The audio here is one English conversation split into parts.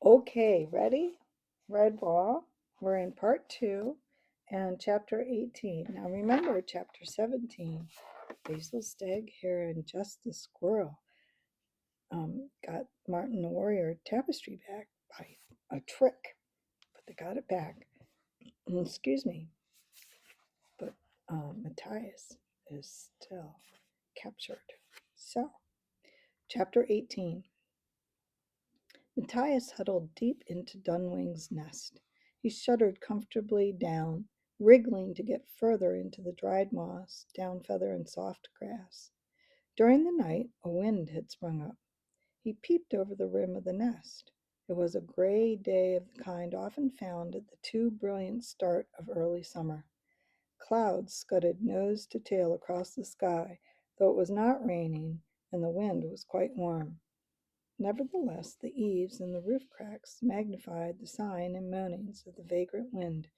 Okay, ready? Redwall. We're in part 2 and chapter 18. Now remember, chapter 17, Basil Stag, Hare, and Just the Squirrel got Martin the Warrior tapestry back by a trick, but they got it back. Excuse me, but Matthias is still captured. So, chapter 18. Matthias huddled deep into Dunwing's nest. He shuddered comfortably down, wriggling to get further into the dried moss, down feather, and soft grass. During the night, a wind had sprung up. He peeped over the rim of the nest. It was a gray day of the kind often found at the too brilliant start of early summer. Clouds scudded nose to tail across the sky, though it was not raining and the wind was quite warm. Nevertheless, the eaves and the roof cracks magnified the sighing and moanings of the vagrant wind,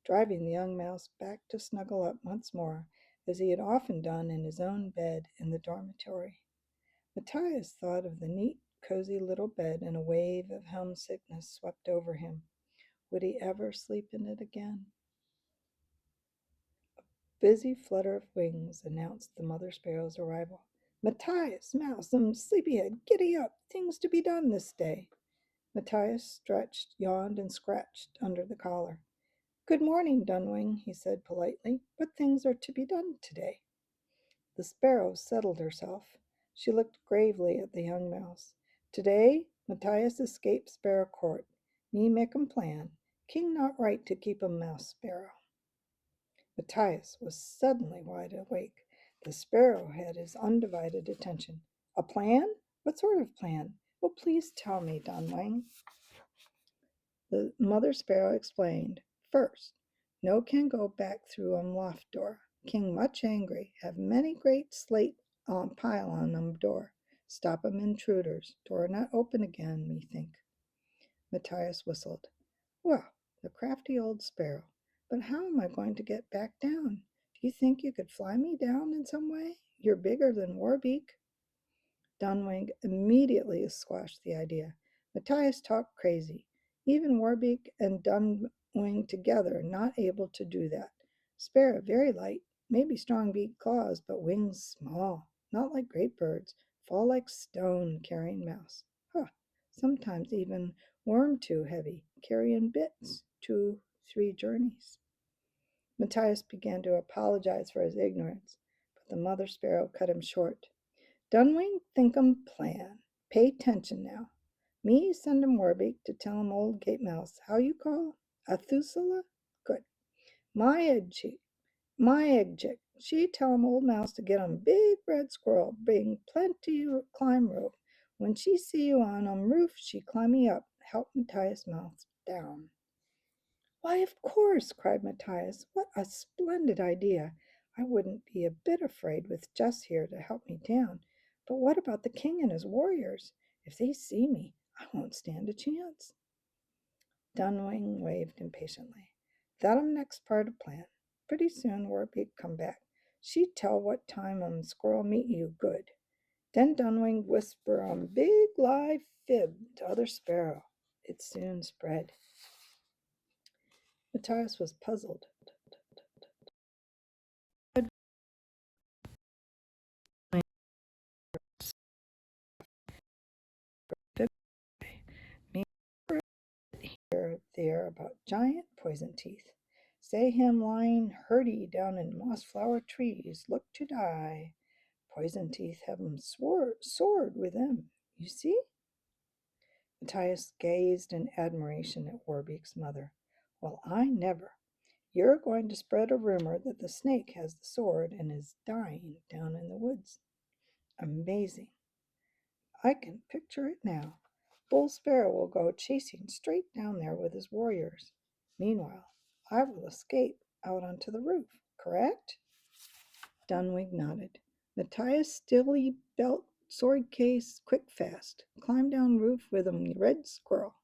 driving the young mouse back to snuggle up once more, as he had often done in his own bed in the dormitory. Matthias thought of the neat, cozy little bed, and a wave of homesickness swept over him. Would he ever sleep in it again? Busy flutter of wings announced the mother sparrow's arrival. Matthias, Mouse, sleepyhead, giddy up! Things to be done this day. Matthias stretched, yawned, and scratched under the collar. Good morning, Dunwing, he said politely. What things are to be done today? The sparrow settled herself. She looked gravely at the young mouse. Today, Matthias escaped sparrow court. Me make 'em plan. King not right to keep 'em mouse sparrow. Matthias was suddenly wide awake. The sparrow had his undivided attention. A plan? What sort of plan? Oh, please tell me, Dunwing. The mother sparrow explained. First, no can go back through loft door. King much angry. Have many great slate pile on door. Stop intruders. Door not open again, me think. Matthias whistled. Well, the crafty old sparrow. But how am I going to get back down? Do you think you could fly me down in some way? You're bigger than Warbeak. Dunwing immediately squashed the idea. Matthias talked crazy. Even Warbeak and Dunwing together not able to do that. Sparrow very light, maybe strong beak claws, but wings small, not like great birds, fall like stone carrying mouse. Huh, sometimes even worm too heavy, carrying bits, 2, 3 journeys. Matthias began to apologize for his ignorance, but the mother sparrow cut him short. Dunwing thinkum plan. Pay attention now. Me send 'em Warbeak to tell 'em old gate mouse. How you call? Athusala? Good. My egg chick. She tell 'em old mouse to get 'em big red squirrel. Bring plenty climb rope. When she see you on roof, she climb me up. Help Matthias mouse down. Why, of course, cried Matthias. What a splendid idea. I wouldn't be a bit afraid with Jess here to help me down. But what about the king and his warriors? If they see me, I won't stand a chance. Dunwing waved impatiently. That next part of plan. Pretty soon Warbeak come back. She tell what time squirrel meet you good. Then Dunwing whisper big live fib to other sparrow. It soon spread. Matthias was puzzled. Me hear there about giant poison teeth. Say him lying hurdy down in moss flower trees, look to die. Poison teeth have soared with them. You see? Matthias gazed in admiration at Warbeak's mother. Well, I never. You're going to spread a rumor that the snake has the sword and is dying down in the woods. Amazing. I can picture it now. Bull Sparrow will go chasing straight down there with his warriors. Meanwhile, I will escape out onto the roof, correct? Dunwig nodded. Matthias stilly belt sword case quick fast. Climb down roof with red squirrel.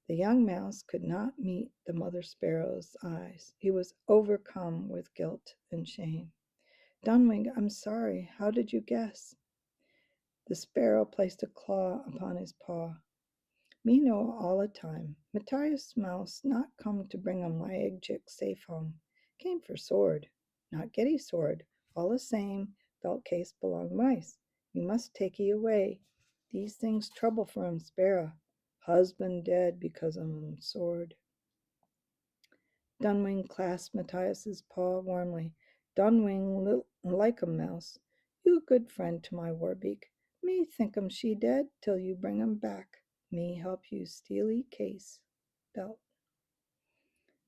The young mouse could not meet the mother sparrow's eyes. He was overcome with guilt and shame. Dunwing, I'm sorry. How did you guess? The sparrow placed a claw upon his paw. Me know all the time. Matthias Mouse not come to bring my egg chick safe home. Came for sword, not getty sword. All the same, belt case belong mice. You must take ye away. These things trouble for sparrow. Husband dead because sword. Dunwing clasped Matthias's paw warmly. Dunwing like mouse. You good friend to my Warbeak. Me think she dead till you bring back. Me help you stealy case. Belt.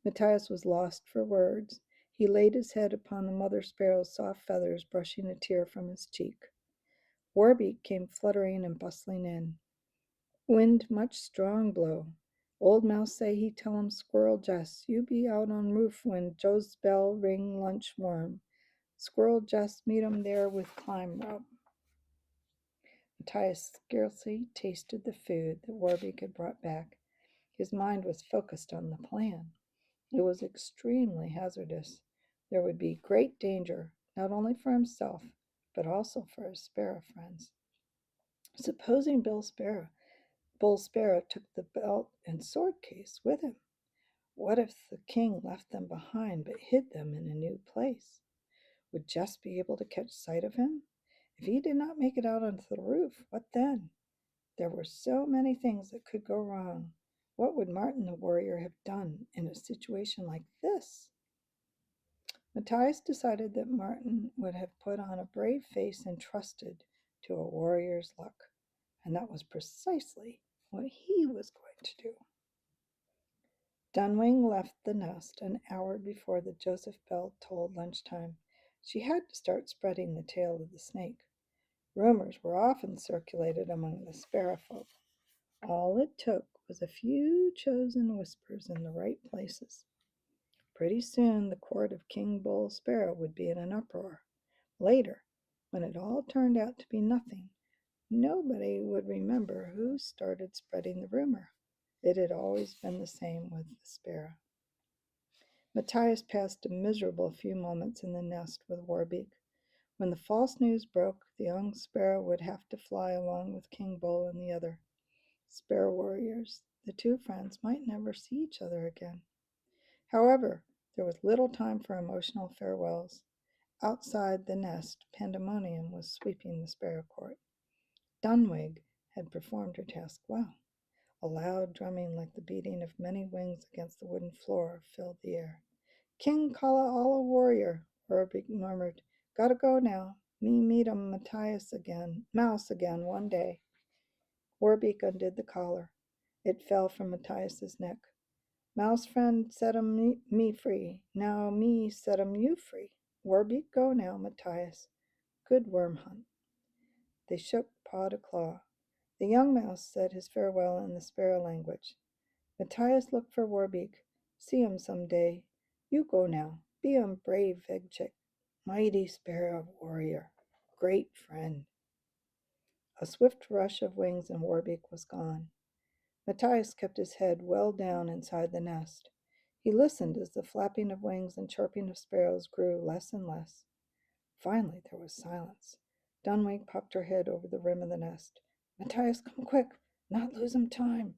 Matthias was lost for words. He laid his head upon the mother sparrow's soft feathers, brushing a tear from his cheek. Warbeak came fluttering and bustling in. Wind much strong blow. Old mouse say he tell squirrel Jess, you be out on roof when Joe's bell ring lunch warm. Squirrel Jess meet there with climb rub. Matthias scarcely tasted the food that Warbeak had brought back. His mind was focused on the plan. It was extremely hazardous. There would be great danger, not only for himself, but also for his sparrow friends. Supposing Bull Sparrow took the belt and sword case with him. What if the king left them behind but hid them in a new place? Would Jess be able to catch sight of him? If he did not make it out onto the roof, what then? There were so many things that could go wrong. What would Martin the warrior have done in a situation like this? Matthias decided that Martin would have put on a brave face and trusted to a warrior's luck, and that was precisely what he was going to do. Dunwing left the nest an hour before the Joseph bell tolled lunchtime. She had to start spreading the tale of the snake. Rumors were often circulated among the sparrow folk. All it took was a few chosen whispers in the right places. Pretty soon the court of King Bull Sparrow would be in an uproar. Later, when it all turned out to be nothing, nobody would remember who started spreading the rumor. It had always been the same with the sparrow. Matthias passed a miserable few moments in the nest with Warbeak. When the false news broke, the young sparrow would have to fly along with King Bull and the other sparrow warriors. The two friends might never see each other again. However, there was little time for emotional farewells. Outside the nest, pandemonium was sweeping the sparrow court. Dunwig had performed her task well. A loud drumming like the beating of many wings against the wooden floor filled the air. King calla alla warrior, Warbeak murmured. Gotta go now. Me meet Mouse again one day. Warbeak undid the collar. It fell from Matthias's neck. Mouse friend set me free. Now me set you free. Warbeak go now, Matthias. Good worm hunt. They shook paw to claw. The young mouse said his farewell in the sparrow language. Matthias looked for Warbeak. See him some day. You go now. Be brave egg chick. Mighty sparrow warrior. Great friend. A swift rush of wings and Warbeak was gone. Matthias kept his head well down inside the nest. He listened as the flapping of wings and chirping of sparrows grew less and less. Finally there was silence. Dunwing popped her head over the rim of the nest. Matthias, come quick. Not lose time.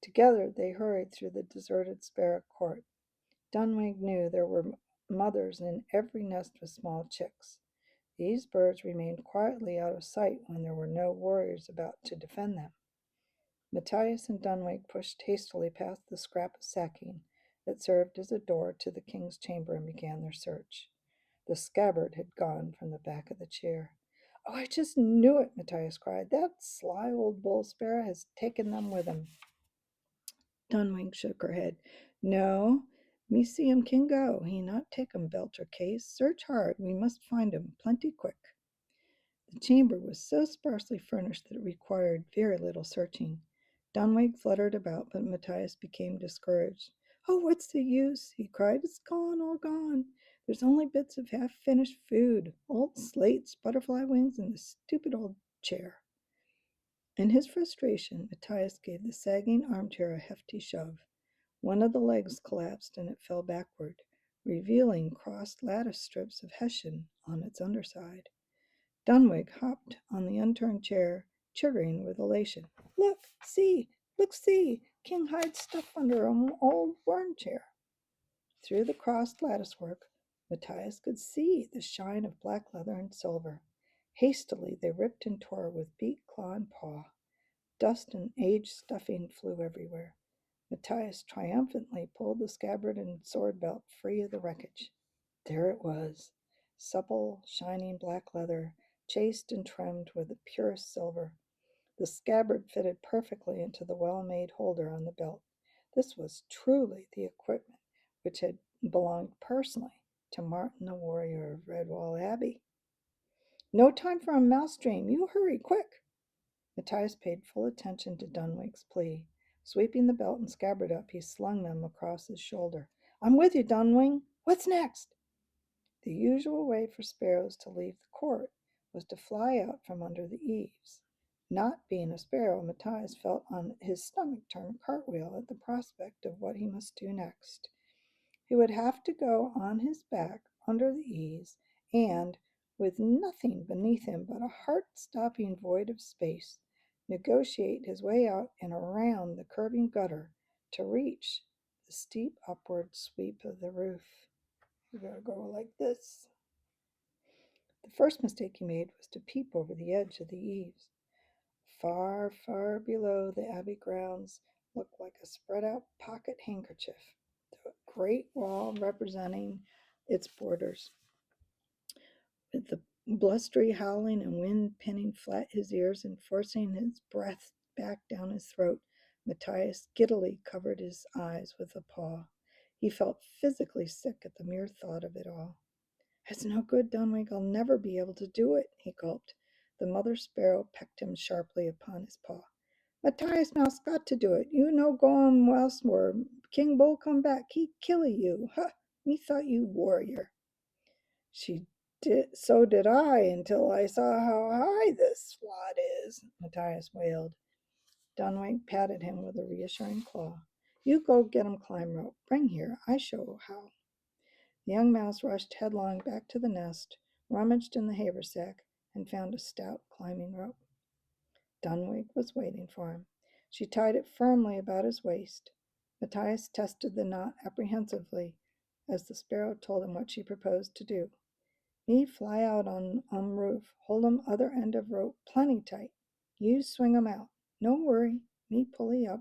Together they hurried through the deserted sparrow court. Dunwing knew there were mothers in every nest with small chicks. These birds remained quietly out of sight when there were no warriors about to defend them. Matthias and Dunwig pushed hastily past the scrap of sacking that served as a door to the king's chamber and began their search. The scabbard had gone from the back of the chair. Oh, I just knew it, Matthias cried. That sly old bull sparrow has taken them with him. Dunwing shook her head. No, me see him can go. He not take belt or case. Search hard. We must find him plenty quick. The chamber was so sparsely furnished that it required very little searching. Dunwig fluttered about, but Matthias became discouraged. Oh, what's the use? He cried. It's gone, all gone. There's only bits of half-finished food, old slates, butterfly wings, and the stupid old chair. In his frustration, Matthias gave the sagging armchair a hefty shove. One of the legs collapsed and it fell backward, revealing crossed lattice strips of hessian on its underside. Dunwig hopped on the unturned chair, chittering with elation. Look Look, see! King hides stuff under an old worm chair. Through the crossed latticework, Matthias could see the shine of black leather and silver. Hastily they ripped and tore with beak, claw, and paw. Dust and aged stuffing flew everywhere. Matthias triumphantly pulled the scabbard and sword belt free of the wreckage. There it was, supple, shining black leather, chased and trimmed with the purest silver. The scabbard fitted perfectly into the well-made holder on the belt. This was truly the equipment which had belonged personally to Martin the warrior of Redwall Abbey. No time for a mouse dream. You hurry, quick! Matthias paid full attention to Dunwig's plea. Sweeping the belt and scabbard up, he slung them across his shoulder. I'm with you, Dunwing. What's next? The usual way for sparrows to leave the court was to fly out from under the eaves. Not being a sparrow, Matthias felt on his stomach turn a cartwheel at the prospect of what he must do next. He would have to go on his back under the eaves and, with nothing beneath him but a heart-stopping void of space, negotiate his way out and around the curving gutter to reach the steep upward sweep of the roof. You gotta go like this. The first mistake he made was to peep over the edge of the eaves. Far, far below, the abbey grounds looked like a spread out pocket handkerchief, the great wall representing its borders. With the blustery howling and wind pinning flat his ears and forcing his breath back down his throat, Matthias giddily covered his eyes with a paw. He felt physically sick at the mere thought of it all. It's no good, Dunwig. I'll never be able to do it, he gulped. The mother sparrow pecked him sharply upon his paw. Matthias Mouse got to do it. You no go on westward. King Bull come back. He killee you. Ha! Me thought you warrior. She did. So did I, until I saw how high this swat is, Matthias wailed. Dunwig patted him with a reassuring claw. You go get him climb rope. Bring here. I show how. The young mouse rushed headlong back to the nest, rummaged in the haversack, and found a stout climbing rope. Dunwig was waiting for him. She tied it firmly about his waist. Matthias tested the knot apprehensively as the sparrow told him what she proposed to do. Me fly out on roof, hold other end of rope plenty tight. You swing out. No worry, me pulley up.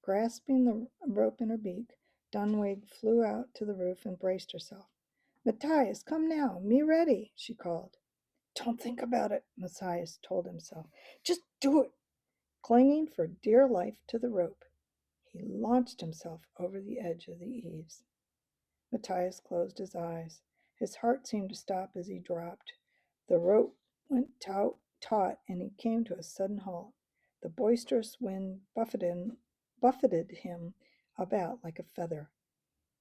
Grasping the rope in her beak, Dunwig flew out to the roof and braced herself. Matthias, come now, me ready, she called. Don't think about it, Matthias told himself. Just do it. Clinging for dear life to the rope, he launched himself over the edge of the eaves. Matthias closed his eyes. His heart seemed to stop as he dropped. The rope went taut, and he came to a sudden halt. The boisterous wind buffeted him about like a feather.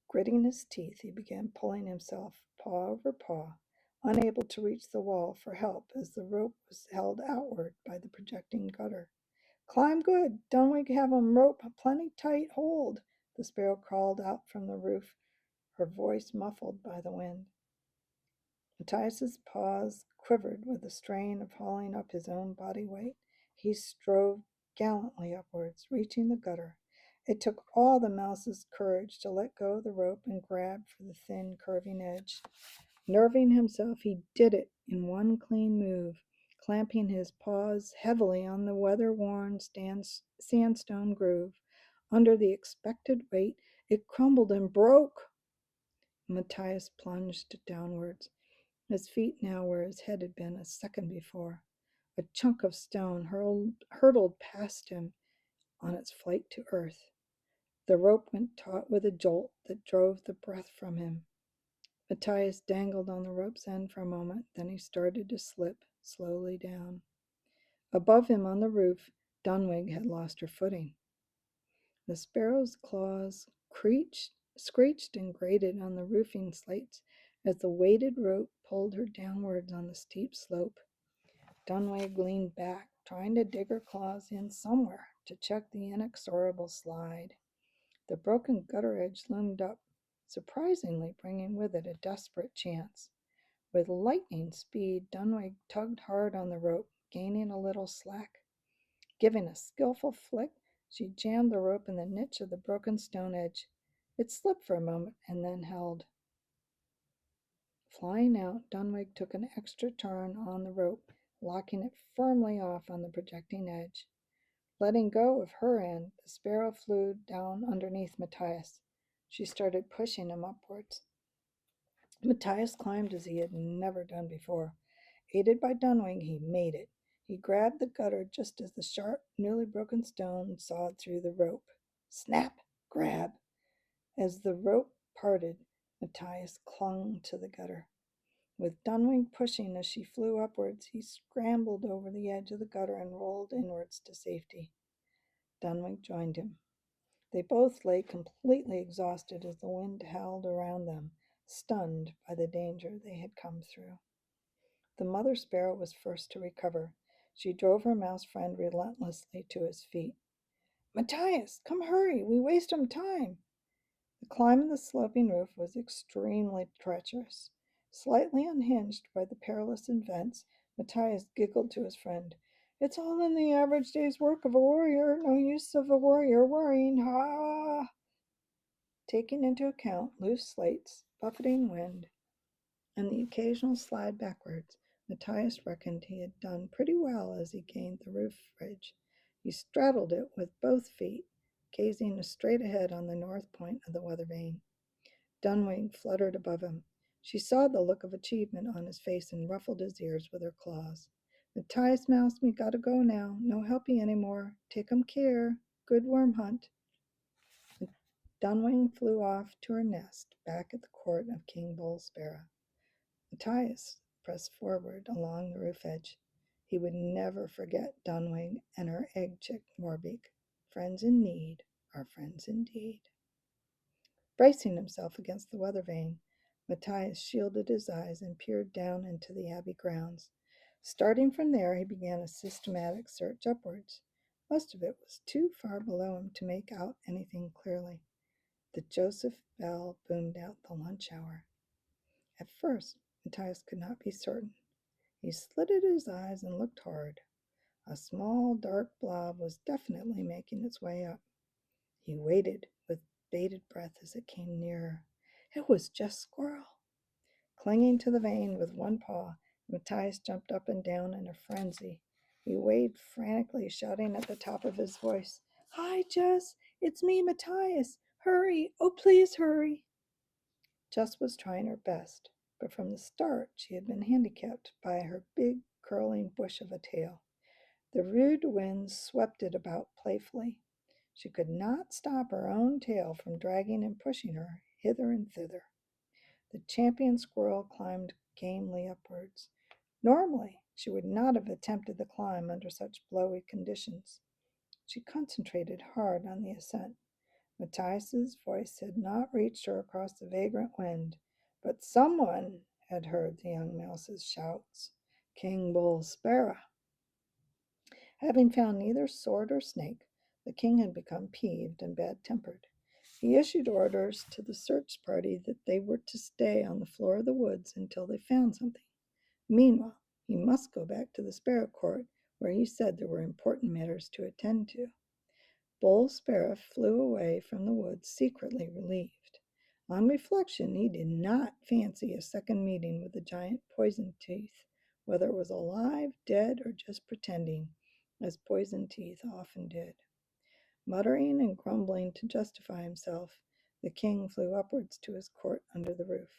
Gritting his teeth, he began pulling himself, paw over paw, unable to reach the wall for help as the rope was held outward by the projecting gutter. Climb good. Dunwig have rope plenty tight hold, the sparrow called out from the roof, her voice muffled by the wind. Matthias's paws quivered with the strain of hauling up his own body weight. He strove gallantly upwards, reaching the gutter. It took all the mouse's courage to let go of the rope and grab for the thin, curving edge. Nerving himself, he did it in one clean move, clamping his paws heavily on the weather-worn sandstone groove. Under the expected weight, it crumbled and broke. Matthias plunged downwards. His feet now were his head had been a second before. A chunk of stone hurtled past him on its flight to earth. The rope went taut with a jolt that drove the breath from him. Matthias dangled on the rope's end for a moment, then he started to slip slowly down. Above him on the roof, Dunwig had lost her footing. The sparrow's claws screeched and grated on the roofing slates as the weighted rope pulled her downwards on the steep slope. Dunwig leaned back, trying to dig her claws in somewhere to check the inexorable slide. The broken gutter edge loomed up, surprisingly bringing with it a desperate chance. With lightning speed, Dunwig tugged hard on the rope, gaining a little slack. Giving a skillful flick, She jammed the rope in the niche of the broken stone edge. It slipped for a moment and then held. Flying out, Dunwig took an extra turn on the rope, locking it firmly off on the projecting edge. Letting go of her end, the sparrow flew down underneath Matthias. She started pushing him upwards. Matthias climbed as he had never done before. Aided by Dunwing, he made it. He grabbed the gutter just as the sharp, newly broken stone sawed through the rope. Snap! Grab! As the rope parted, Matthias clung to the gutter. With Dunwing pushing as she flew upwards, he scrambled over the edge of the gutter and rolled inwards to safety. Dunwing joined him. They both lay completely exhausted as the wind howled around them, stunned by the danger they had come through. The mother sparrow was first to recover. She drove her mouse friend relentlessly to his feet. Matthias, come hurry, we waste time. The climb of the sloping roof was extremely treacherous. Slightly unhinged by the perilous events, Matthias giggled to his friend. It's all in the average day's work of a warrior. No use of a warrior worrying. Ha! Taking into account loose slates, buffeting wind, and the occasional slide backwards, Matthias reckoned he had done pretty well as he gained the roof ridge. He straddled it with both feet, gazing straight ahead on the north point of the weather vane. Dunwing fluttered above him. She saw the look of achievement on his face and ruffled his ears with her claws. Matthias Mouse, me gotta go now. No helpy any more. Take 'em care. Good worm hunt. Dunwing flew off to her nest back at the court of King Bull Sparrow. Matthias pressed forward along the roof edge. He would never forget Dunwing and her egg chick Morbeak. Friends in need are friends indeed. Bracing himself against the weather vane, Matthias shielded his eyes and peered down into the abbey grounds. Starting from there, he began a systematic search upwards. Most of it was too far below him to make out anything clearly. The Joseph bell boomed out the lunch hour. At first, Matthias could not be certain. He slitted his eyes and looked hard. A small, dark blob was definitely making its way up. He waited with bated breath as it came nearer. It was just Squirrel. Clinging to the vane with one paw, Matthias jumped up and down in a frenzy. He waved frantically, shouting at the top of his voice, Hi, Jess! It's me, Matthias! Hurry! Oh, please hurry! Jess was trying her best, but from the start she had been handicapped by her big, curling bush of a tail. The rude winds swept it about playfully. She could not stop her own tail from dragging and pushing her hither and thither. The champion squirrel climbed gamely upwards. Normally, she would not have attempted the climb under such blowy conditions. She concentrated hard on the ascent. Matthias's voice had not reached her across the vagrant wind, but someone had heard the young mouse's shouts. King Bull Sparrow. Having found neither sword or snake, the king had become peeved and bad-tempered. He issued orders to the search party that they were to stay on the floor of the woods until they found something. Meanwhile, he must go back to the sparrow court, where he said there were important matters to attend to. Bull Sparrow flew away from the woods secretly relieved. On reflection, he did not fancy a second meeting with the giant Poison Teeth, whether it was alive, dead, or just pretending, as Poison Teeth often did. Muttering and grumbling to justify himself, the king flew upwards to his court under the roof.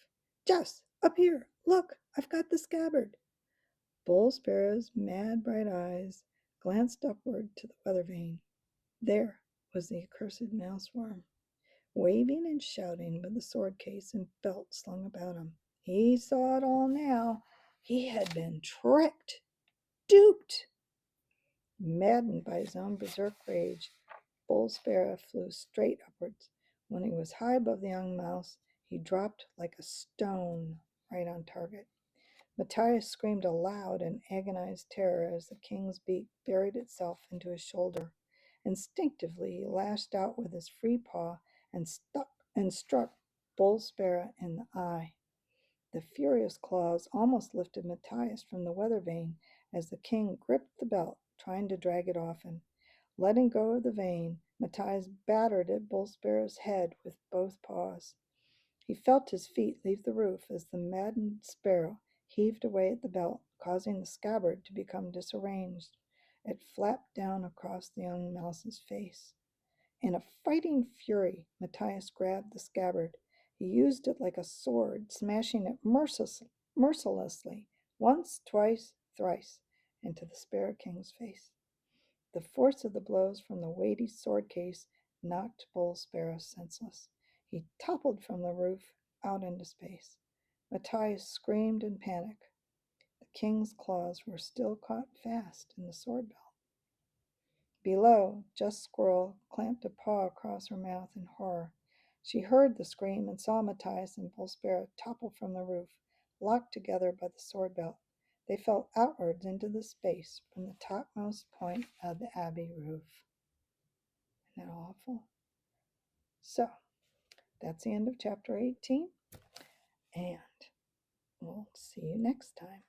Jess, up here! Look, I've got the scabbard! Bull Sparrow's mad bright eyes glanced upward to the weather vane. There was the accursed mouse worm, waving and shouting with the sword case and belt slung about him. He saw it all now. He had been tricked, duped. Maddened by his own berserk rage, Bull Sparrow flew straight upwards. When he was high above the young mouse, he dropped like a stone right on target. Matthias screamed aloud in agonized terror as the king's beak buried itself into his shoulder. Instinctively, he lashed out with his free paw and struck Bull Sparrow in the eye. The furious claws almost lifted Matthias from the weather vane as the king gripped the belt, trying to drag it off him. Letting go of the vane, Matthias battered at Bull Sparrow's head with both paws. He felt his feet leave the roof as the maddened sparrow heaved away at the belt, causing the scabbard to become disarranged. It flapped down across the young mouse's face. In a fighting fury, Matthias grabbed the scabbard. He used it like a sword, smashing it mercilessly, once, twice, thrice, into the Sparrow King's face. The force of the blows from the weighty sword case knocked Bull Sparrow senseless. He toppled from the roof out into space. Matthias screamed in panic. The king's claws were still caught fast in the sword belt. Below, Just Squirrel clamped a paw across her mouth in horror. She heard the scream and saw Matthias and Bull Sparrow topple from the roof, locked together by the sword belt. They fell outwards into the space from the topmost point of the abbey roof. Isn't that awful? So, that's the end of chapter 18, and we'll see you next time.